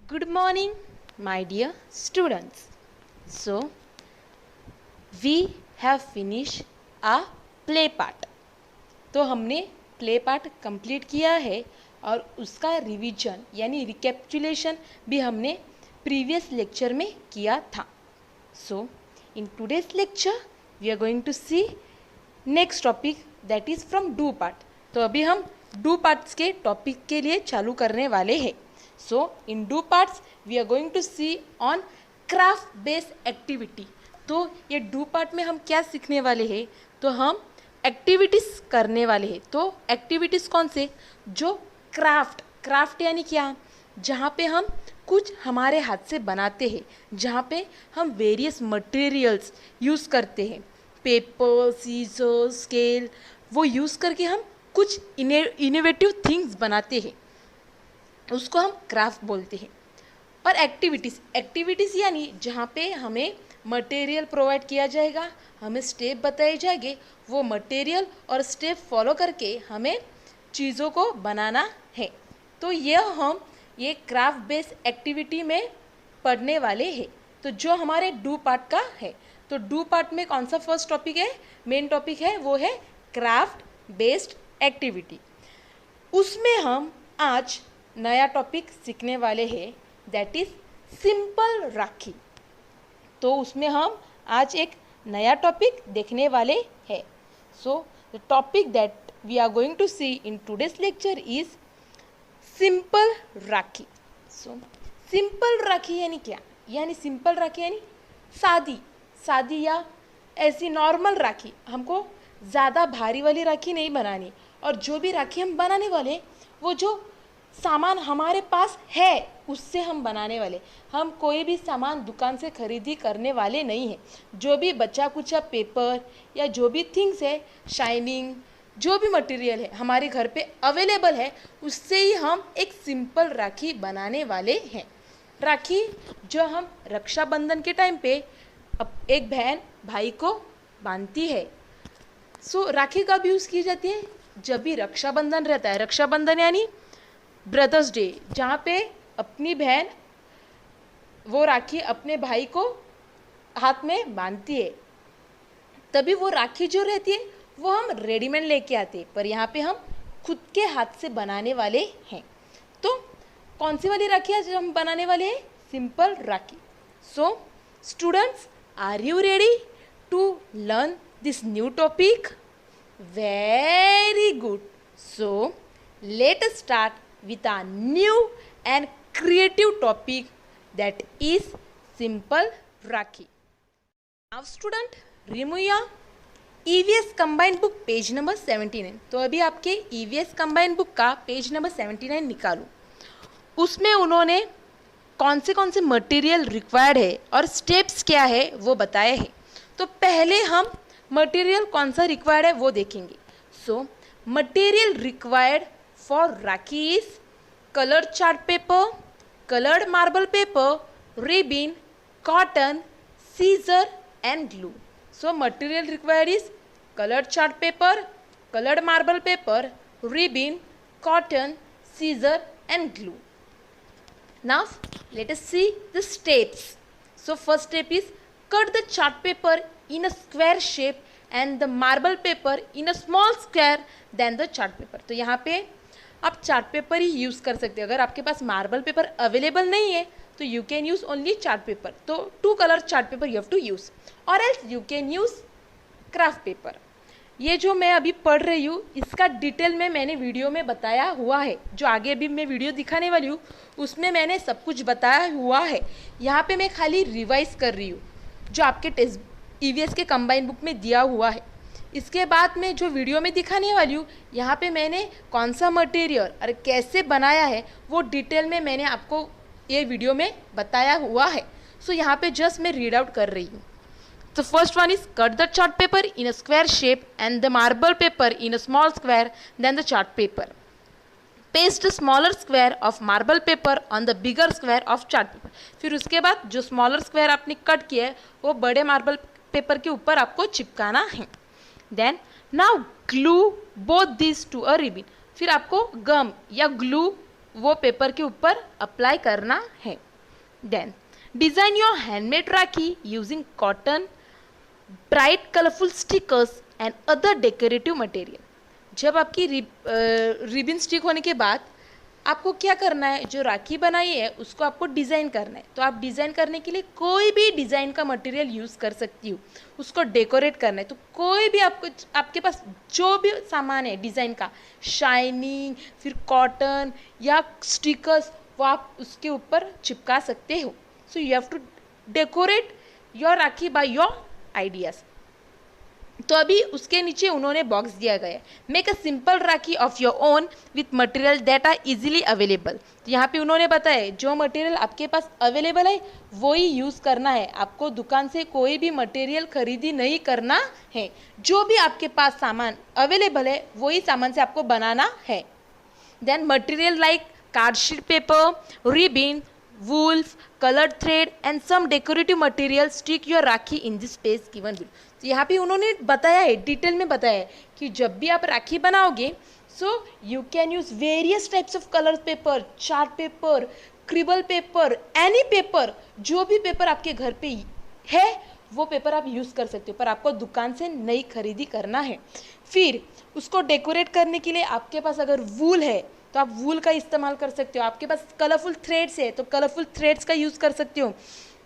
Good morning, my dear students. So, we have finished a play part. तो हमने play part complete किया है और उसका रिवीजन यानी रिकैपिचुलेशन भी हमने प्रीवियस लेक्चर में किया था. So in today's lecture we are going to see next topic that is from do part. तो अभी हम डू पार्ट्स के टॉपिक के लिए चालू करने वाले हैं. So in do parts we are going to see on craft based activity. तो ये do part में हम क्या सीखने वाले हैं, तो हम एक्टिविटीज़ करने वाले हैं. तो एक्टिविटीज़ कौन से, जो क्राफ्ट यानी क्या, जहाँ पे हम कुछ हमारे हाथ से बनाते हैं, जहाँ पे हम वेरियस मटेरियल्स यूज़ करते हैं, पेपर, सीजर, स्केल, वो यूज़ करके हम कुछ इनोवेटिव थिंग्स बनाते हैं, उसको हम क्राफ्ट बोलते हैं. और एक्टिविटीज़ यानी जहाँ पे हमें मटेरियल प्रोवाइड किया जाएगा, हमें स्टेप बताए जाएंगे, वो मटेरियल और स्टेप फॉलो करके हमें चीज़ों को बनाना है. तो हम ये क्राफ्ट बेस्ड एक्टिविटी में पढ़ने वाले हैं. तो जो हमारे डू पार्ट का है, तो डू पार्ट में कौन सा फर्स्ट टॉपिक है, मेन टॉपिक है, वो है क्राफ्ट बेस्ड एक्टिविटी. उसमें हम आज नया टॉपिक सीखने वाले हैं, दैट इज़ सिंपल राखी. तो उसमें हम आज एक नया टॉपिक देखने वाले हैं. So the topic that we are going to see in today's lecture is simple rakhi. So simple rakhi यानी क्या, यानी सिंपल राखी यानी सादी या ऐसी नॉर्मल राखी. हमको ज़्यादा भारी वाली राखी नहीं बनानी, और जो भी राखी हम बनाने वाले वो जो सामान हमारे पास है उससे हम बनाने वाले. हम कोई भी सामान दुकान से खरीदी करने वाले नहीं हैं. जो भी बचा कुचा पेपर या जो भी थिंग्स है, शाइनिंग, जो भी मटेरियल है हमारे घर पे अवेलेबल है, उससे ही हम एक सिंपल राखी बनाने वाले हैं. राखी जो हम रक्षाबंधन के टाइम पे एक बहन भाई को बांधती है. सो राखी कब यूज़ की जाती है, जब भी रक्षाबंधन रहता है. रक्षाबंधन यानी ब्रदर्स डे, जहाँ पे अपनी बहन वो राखी अपने भाई को हाथ में बांधती है. तभी वो राखी जो रहती है वो हम रेडीमेड लेके आते हैं, पर यहाँ पे हम खुद के हाथ से बनाने वाले हैं. तो कौन सी वाली राखी आज हम बनाने वाले हैं, simple rakhi. So students, are you ready to learn this new topic? Very good. So let us start with a new and creative topic that is simple Rakhi. Now student, remove your EVS combined book page number 79. तो अभी आपके EVS combined book का page number 79 निकालो. उसमें उन्होंने कौन से material required है और स्टेप्स क्या है वो बताए हैं. तो पहले हम मटेरियल कौन सा रिक्वायर्ड है वो देखेंगे. So material required for Rakhi is colored chart paper, colored marble paper, ribbon, cotton, scissor and glue. So material required is colored chart paper, colored marble paper, ribbon, cotton, scissor and glue. Now let us see the steps. So first step is cut the chart paper in a square shape and the marble paper in a small square than the chart paper. तो यहाँ पे आप chart paper ही use कर सकते हैं. अगर आपके पास marble paper available नहीं है तो you can use only chart paper. तो 2 colour chart paper you have to use, और else you can use craft paper. ये जो मैं अभी पढ़ रही हूँ इसका डिटेल में मैंने वीडियो में बताया हुआ है. जो आगे अभी मैं वीडियो दिखाने वाली हूँ उसमें मैंने सब कुछ बताया हुआ है. यहाँ पे मैं खाली रिवाइज कर रही हूँ जो आपके टेक्स्ट EVS के कंबाइन बुक में दिया हुआ है. इसके बाद में जो वीडियो में दिखाने वाली हूँ, यहाँ पे मैंने कौन सा मटेरियल और कैसे बनाया है वो डिटेल में मैंने आपको ये वीडियो में बताया हुआ है. सो यहाँ पे जस्ट मैं रीड आउट कर रही हूँ. तो first one is cut the chart paper in a square shape and the marble paper in a small square then the chart paper. Paste a smaller square of marble paper on the bigger square of chart paper. फिर उसके बाद जो smaller square आपने cut किया है वो बड़े marble paper के ऊपर आपको चिपकाना है. Then now glue both this to a ribbon. फिर आपको गम या ग्लू वो पेपर के ऊपर अप्लाई करना है। Then design your handmade rakhi using cotton, bright colourful stickers and other decorative material. जब आपकी रिबन स्टिक होने के बाद आपको क्या करना है, जो राखी बनाई है उसको आपको डिज़ाइन करना है। तो आप डिज़ाइन करने के लिए कोई भी डिज़ाइन का मटेरियल यूज़ कर सकती हो, उसको डेकोरेट करना है। तो कोई भी आपके पास जो भी सामान है डिज़ाइन का, शाइनिंग, फिर कॉटन या स्टिकर्स, वो आप उसके ऊपर चिपका सकते हो। So you have to decorate your rakhi by your ideas. तो अभी उसके नीचे उन्होंने बॉक्स दिया गया है, make a simple rakhi of your own with material that are easily available. तो यहाँ पे उन्होंने बताया जो मटेरियल आपके पास अवेलेबल है वो ही यूज़ करना है, आपको दुकान से कोई भी मटेरियल खरीदी नहीं करना है। जो भी आपके पास सामान अवेलेबल है वही सामान से आपको बनाना है। Then material like card sheet paper, ribbon, wool, colored thread and some decorative material stick your rakhi in the space given below। तो यहाँ पे उन्होंने बताया है, डिटेल में बताया है कि जब भी आप राखी बनाओगे so you can use various types of colour paper, chart paper, scribble paper, any paper, जो भी पेपर आपके घर पे है वो पेपर आप यूज़ कर सकते हो, पर आपको दुकान से नई खरीदी करना है। फिर उसको डेकोरेट करने के लिए आपके पास अगर वूल है तो आप वूल का इस्तेमाल कर सकते हो, आपके पास कलरफुल थ्रेड्स है तो कलरफुल थ्रेड्स का यूज़ कर सकते हो,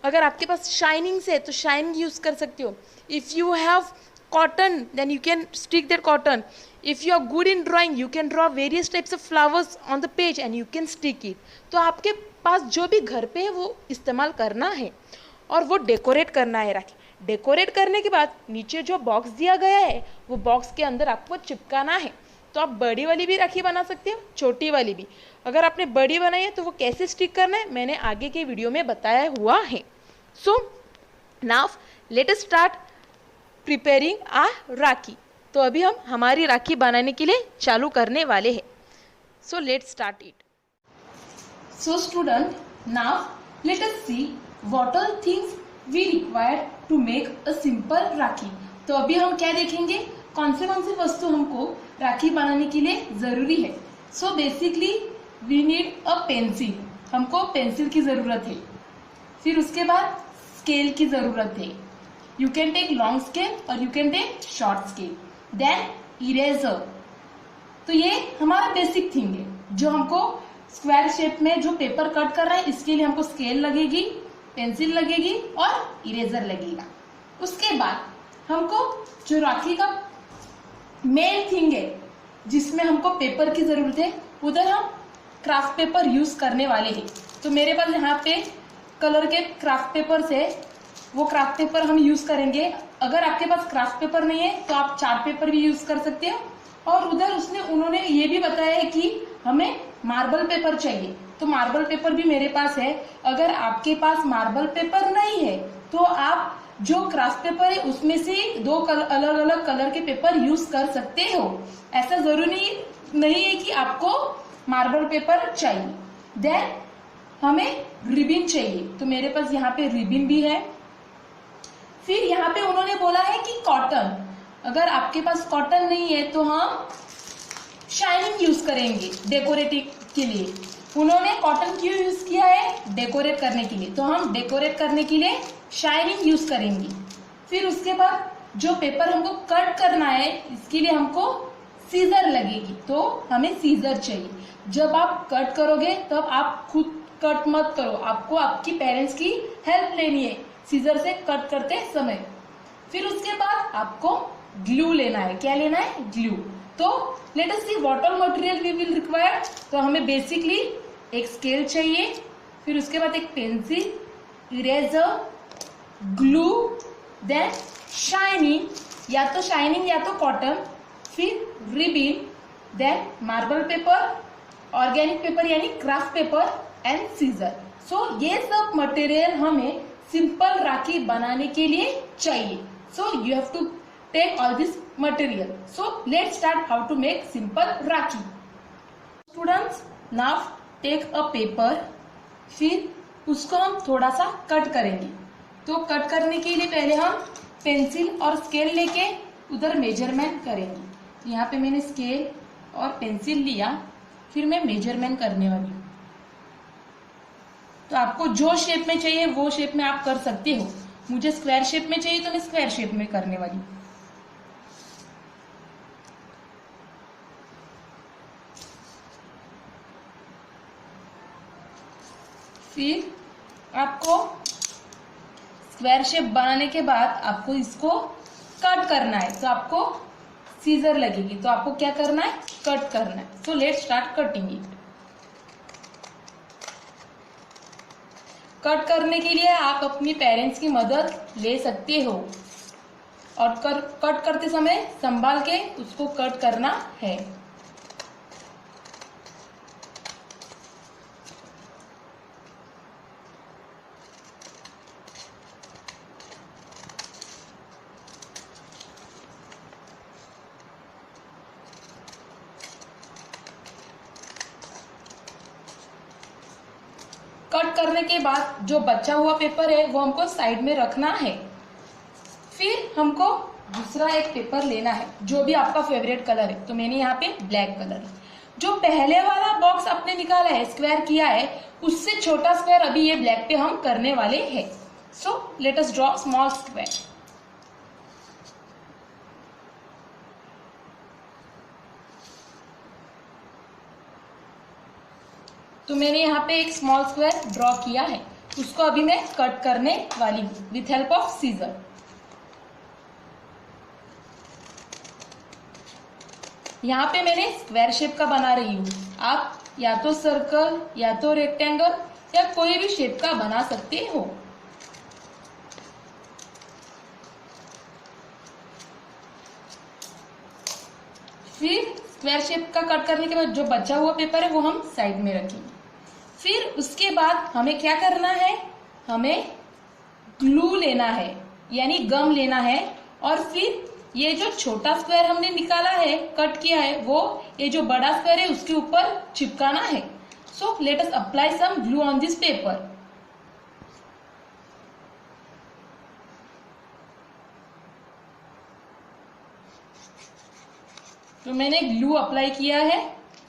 अगर आपके पास शाइनिंग्स है तो शाइनिंग यूज़ कर सकते हो। If you have cotton then you can stick that cotton. If you are good in drawing you can draw various types of flowers on the page and you can stick it. तो आपके पास जो भी घर पे है वो इस्तेमाल करना है और वो डेकोरेट करना है राखी। डेकोरेट करने के बाद नीचे जो बॉक्स दिया गया है वो बॉक्स के अंदर आपको चिपकाना है। तो आप बड़ी वाली भी राखी बना सकते हो, छोटी वाली भी। अगर आपने बड़ी बनाई है तो वो कैसे स्टिक करना है मैंने आगे के वीडियो में बताया हुआ है। So now let us start preparing a rakhi. तो अभी हम हमारी राखी बनाने के लिए चालू करने वाले हैं। So let's start it. So student now let us see what are things we require to make a simple rakhi. तो अभी हम क्या देखेंगे, कौन से वस्तु हमको राखी बनाने के लिए जरूरी है। So basically we need a pencil, हमको पेंसिल की जरूरत है। फिर उसके बाद स्केल की जरूरत है, you can take long scale और you can take short scale. Then eraser, तो ये हमारा बेसिक थिंग है जो हमको स्क्वायर शेप में जो पेपर कट कर रहा है इसके लिए हमको स्केल लगेगी, पेंसिल लगेगी और इरेजर लगेगा। उसके बाद हमको जो राखी का मेन थिंग है जिसमें हमको पेपर की जरूरत है, उधर हम क्राफ्ट पेपर यूज करने वाले हैं। तो मेरे पास यहाँ पे कलर के क्राफ्ट पेपर है, वो क्राफ्ट पेपर हम यूज करेंगे। अगर आपके पास क्राफ्ट पेपर नहीं है तो आप चार्ट पेपर भी यूज कर सकते हो। और उधर उन्होंने ये भी बताया है कि हमें मार्बल पेपर चाहिए, तो मार्बल पेपर भी मेरे पास है। अगर आपके पास मार्बल पेपर नहीं है तो आप जो क्राफ्ट पेपर है उसमें से दो अलग अलग कलर के पेपर यूज कर सकते हो। ऐसा जरूरी नहीं है कि आपको मार्बल पेपर चाहिए। देन हमें रिबिन चाहिए, तो मेरे पास यहाँ पे रिबिन भी है। फिर यहाँ पे उन्होंने बोला है कि कॉटन, अगर आपके पास कॉटन नहीं है तो हम शाइनिंग यूज करेंगे डेकोरेटिव के लिए। उन्होंने कॉटन क्यों यूज किया है, डेकोरेट करने के लिए, तो हम डेकोरेट करने के लिए शाइनिंग यूज करेंगे। फिर उसके बाद जो पेपर हमको कट करना है इसके लिए हमको सीजर लगेगी, तो हमें सीजर चाहिए। जब आप कट करोगे तब आप खुद कट मत करो, आपको आपकी पेरेंट्स की हेल्प लेनी है सीजर से कट करते समय। फिर उसके बाद आपको ग्लू लेना है, क्या लेना है, ग्लू। तो let us see what all material we will require. तो हमें बेसिकली एक स्केल चाहिए, फिर उसके बाद एक pencil, eraser, glue, then shining, या तो कॉटन, फिर ribbon, then marble paper, organic paper यानी क्राफ्ट पेपर एंड सीजर। सो ये सब मटेरियल हमें सिंपल राखी बनाने के लिए चाहिए। So you have to take all this material. So let's start how to make simple rakhi. Students now take a paper, फिर उसको हम थोड़ा सा कट करेंगे। तो कट करने के लिए पहले हम पेंसिल और स्केल लेके उधर मेजरमेंट करेंगे। यहाँ पे मैंने स्केल और पेंसिल लिया, फिर मैं मेजरमेंट करने वाली हूँ। तो आपको जो शेप में चाहिए वो शेप में आप कर सकते हो। मुझे स्क्वायर शेप में चाहिए तो मैं स्क्वायर शेप में करने वाली हूँ। फिर आपको स्क्वायर शेप बनाने के बाद आपको इसको कट करना है, तो आपको सीजर लगेगी, तो आपको क्या करना है, कट करना है। सो let's start cutting it. Cut करने के लिए आप अपनी पेरेंट्स की मदद ले सकते हो और कट करते समय संभाल के उसको कट करना है। कट करने के बाद जो बचा हुआ पेपर है वो हमको साइड में रखना है। फिर हमको दूसरा एक पेपर लेना है, जो भी आपका फेवरेट कलर है। तो मैंने यहाँ पे ब्लैक कलर है। जो पहले वाला बॉक्स आपने निकाला है, स्क्वायर किया है, उससे छोटा स्क्वायर अभी ये ब्लैक पे हम करने वाले हैं। सो let us draw small square. तो मैंने यहाँ पे एक स्मॉल स्क्वायर ड्रॉ किया है, उसको अभी मैं कट करने वाली हूँ विथ हेल्प ऑफ सीजर। यहाँ पे मैंने स्क्वायर शेप का बना रही हूँ। आप या तो सर्कल या तो रेक्टेंगल या कोई भी शेप का बना सकते हो। फिर स्क्वायर शेप का कट करने के बाद जो बचा हुआ पेपर है वो हम साइड में रखेंगे। फिर उसके बाद हमें क्या करना है, हमें ग्लू लेना है, यानी गम लेना है। और फिर ये जो छोटा स्क्वायर हमने निकाला है, कट किया है, वो ये जो बड़ा स्क्वायर है उसके ऊपर चिपकाना है। So let us apply some glue on this paper. तो मैंने ग्लू अप्लाई किया है,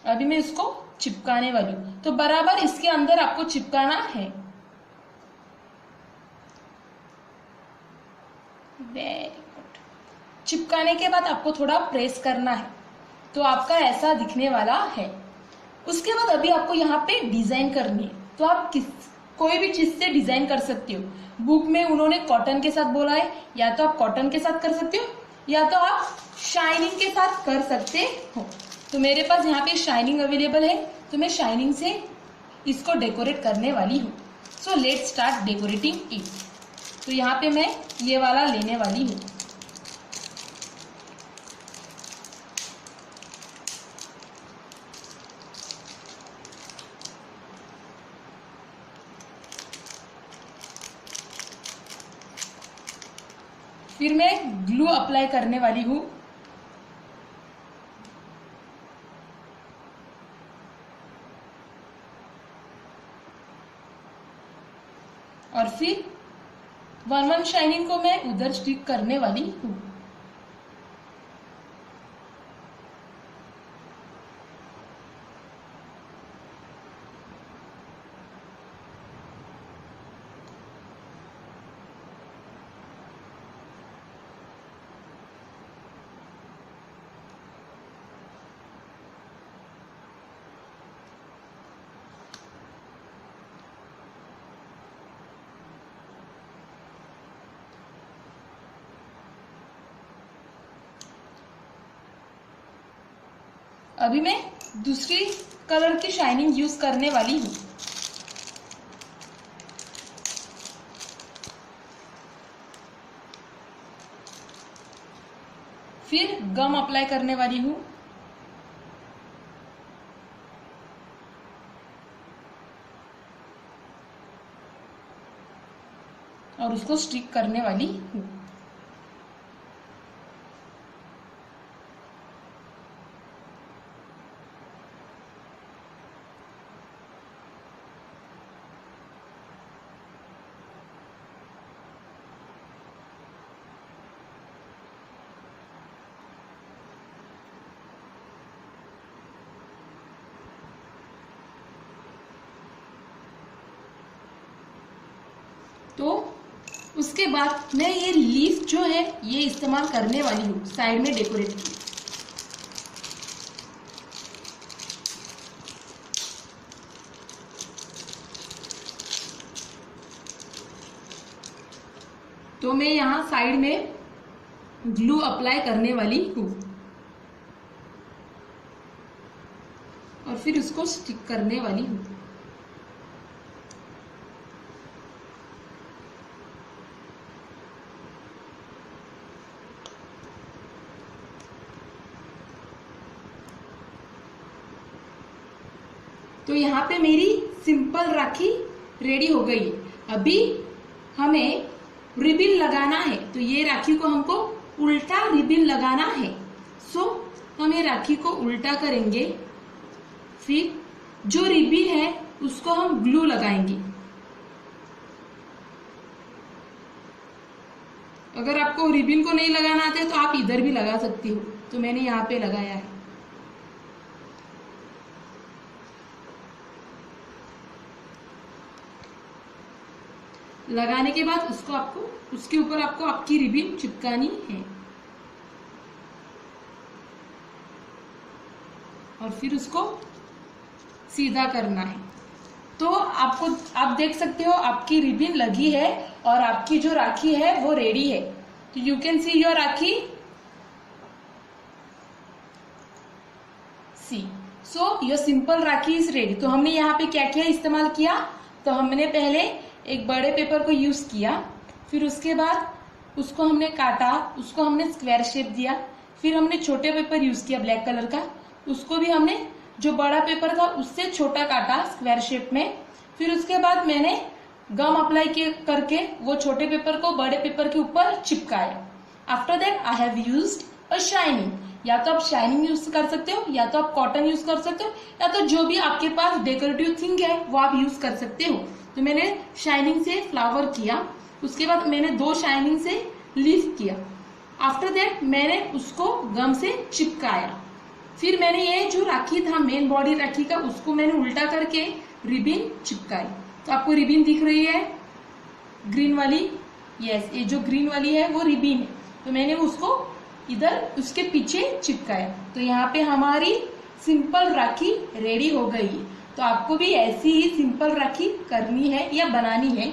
अभी मैं इसको चिपकाने वाली हूँ। तो बराबर इसके अंदर आपको चिपकाना है। Very good. चिपकाने के बाद आपको थोड़ा प्रेस करना है, तो आपका ऐसा दिखने वाला है। उसके बाद अभी आपको यहाँ पे डिजाइन करनी है। तो आप कोई भी चीज से डिजाइन कर सकते हो। बुक में उन्होंने कॉटन के साथ बोला है, या तो आप कॉटन के साथ कर सकते हो या तो आप शाइनिंग के साथ कर सकते हो। तो मेरे पास यहाँ पे शाइनिंग अवेलेबल है, तो मैं शाइनिंग से इसको डेकोरेट करने वाली हूँ। सो लेट्स स्टार्ट डेकोरेटिंग इट। तो यहाँ पे मैं ये वाला लेने वाली हूँ। फिर मैं ग्लू अप्लाई करने वाली हूँ। और फिर वन शाइनिंग को मैं उधर स्टिक करने वाली हूँ। अभी मैं दूसरी कलर की शाइनिंग यूज करने वाली हूँ। फिर गम अप्लाई करने वाली हूँ। और उसको स्टिक करने वाली हूँ। तो उसके बाद मैं ये लीफ जो है ये इस्तेमाल करने वाली हूँ साइड में डेकोरेट की। तो मैं यहाँ साइड में ग्लू अप्लाई करने वाली हूँ और फिर उसको स्टिक करने वाली हूँ। तो यहाँ पे मेरी सिंपल राखी रेडी हो गई है। अभी हमें रिबिन लगाना है, तो ये राखी को हमको उल्टा रिबिन लगाना है। सो हम ये राखी को उल्टा करेंगे, फिर जो रिबिन है उसको हम ग्लू लगाएंगे। अगर आपको रिबिन को नहीं लगाना आता है तो आप इधर भी लगा सकती हो, तो मैंने यहाँ पे लगाया है। लगाने के बाद उसको आपको उसके ऊपर आपको आपकी रिबिन चिपकानी है और फिर उसको सीधा करना है। तो आप देख सकते हो आपकी रिबिन लगी है और आपकी जो राखी है वो रेडी है। तो you can see your rakhi. See so your simple rakhi is ready. तो हमने यहाँ पे क्या क्या इस्तेमाल किया, तो हमने पहले एक बड़े पेपर को यूज किया, फिर उसके बाद उसको हमने काटा, उसको हमने स्क्वायर शेप दिया, फिर हमने छोटे पेपर यूज किया ब्लैक कलर का, उसको भी हमने जो बड़ा पेपर था उससे छोटा काटा स्क्वायर शेप में। फिर उसके बाद मैंने गम अप्लाई करके वो छोटे पेपर को बड़े पेपर के ऊपर चिपकाया। After that I have used a shining. या तो आप शाइनिंग यूज कर सकते हो, या तो आप कॉटन यूज कर सकते हो, या तो जो भी आपके पास डेकोरेटिव थिंग है वो आप यूज कर सकते हो। तो मैंने शाइनिंग से फ्लावर किया, उसके बाद मैंने 2 शाइनिंग से लीफ किया। आफ्टर दैट मैंने उसको गम से चिपकाया। फिर मैंने ये जो राखी था मेन बॉडी राखी का, उसको मैंने उल्टा करके रिबिन चिपकाई। तो आपको रिबिन दिख रही है ग्रीन वाली, यस ये जो ग्रीन वाली है वो रिबिन है। तो मैंने उसको इधर उसके पीछे चिपकाया। तो यहाँ पे हमारी सिंपल राखी रेडी हो गई है। तो आपको भी ऐसी ही सिंपल राखी करनी है या बनानी है।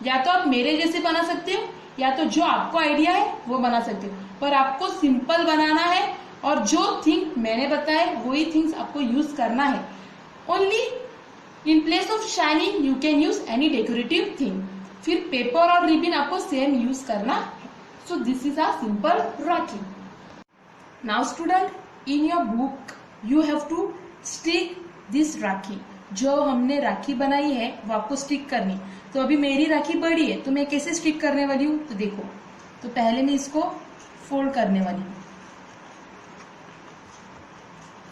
या तो आप मेरे जैसे बना सकते हो, या तो जो आपको आइडिया है वो बना सकते हो, पर आपको सिंपल बनाना है और जो थिंग मैंने बताया वही थिंग्स आपको यूज करना है। Only in place of shining you can use any decorative thing. फिर पेपर और रिबिन आपको सेम यूज करना है। So this is a simple rakhi. Now student, in your book you have to stick this rakhi. जो हमने राखी बनाई है वो आपको स्टिक करनी। तो अभी मेरी राखी बड़ी है, तो मैं कैसे स्टिक करने वाली हूँ, तो देखो। तो पहले मैं इसको फोल्ड करने वाली हूँ।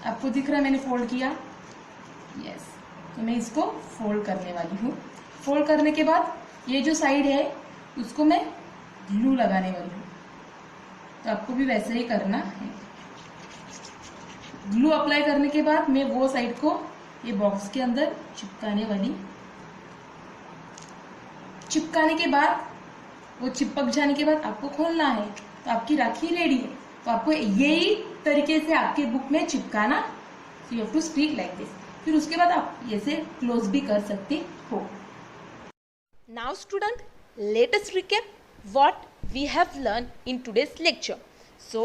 आपको दिख रहा है मैंने फोल्ड किया, यस। तो मैं इसको फोल्ड करने वाली हूँ। फोल्ड करने के बाद ये जो साइड है उसको मैं ग्लू लगाने वाली हूँ। तो आपको भी वैसे ही करना है। ग्लू अप्लाई करने के बाद मैं वो साइड को ये बॉक्स के अंदर चिपकाने वाली। चिपकाने के बाद वो चिपक जाने के बाद आपको खोलना है, तो आपकी राखी रेडी है। तो आपको यही तरीके से आपके बुक में चिपकाना। You have to stick like this. फिर उसके बाद आप ऐसे क्लोज भी कर सकते हो। Now student, let us recap what we have learned in today's lecture. So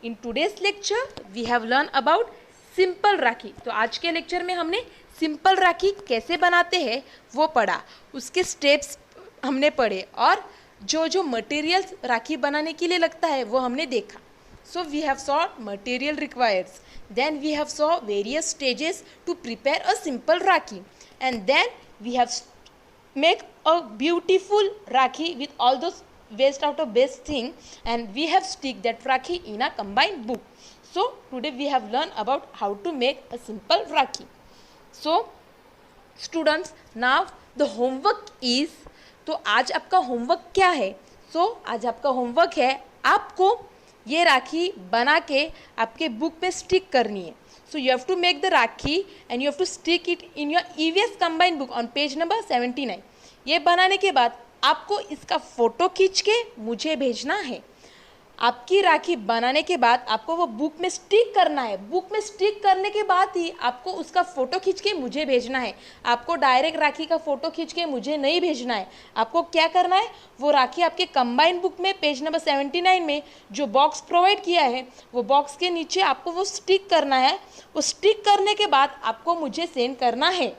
in today's lecture we have learned about simple राखी। तो आज के लेक्चर में हमने सिंपल राखी कैसे बनाते हैं वो पढ़ा, उसके स्टेप्स हमने पढ़े और जो जो मटेरियल्स राखी बनाने के लिए लगता है वो हमने देखा। So we have saw material requires, then we have saw various stages to prepare a simple rakhi, and then we have make a beautiful rakhi with all those waste out of best thing, and we have stick that rakhi in a combined book. So today we have learned about how to make a simple rakhi. So students, now the homework is, तो आज आपका homework क्या है? आज आपका homework है आपको ये राखी बना के आपके बुक पे स्टिक करनी है। So you have to make the rakhi and you have to stick it in your EVS combined book on page number 79. ये बनाने के बाद आपको इसका फ़ोटो खींच के मुझे भेजना है। आपकी राखी बनाने के बाद आपको वो बुक में स्टिक करना है। बुक में स्टिक करने के बाद ही आपको उसका फ़ोटो खींच के मुझे भेजना है। आपको डायरेक्ट राखी का फ़ोटो खींच के मुझे नहीं भेजना है। आपको क्या करना है, वो राखी आपके कंबाइन बुक में पेज नंबर 79 में जो बॉक्स प्रोवाइड किया है, वो बॉक्स के नीचे आपको वो स्टिक करना है। वो स्टिक करने के बाद आपको मुझे सेंड करना है।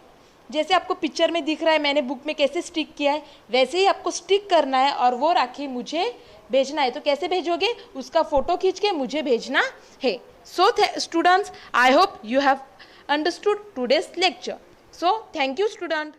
जैसे आपको पिक्चर में दिख रहा है मैंने बुक में कैसे स्टिक किया है, वैसे ही आपको स्टिक करना है और वो राखी मुझे भेजना है। तो कैसे भेजोगे, उसका फ़ोटो खींच के मुझे भेजना है। So students, I hope you have understood today's lecture. So thank you student.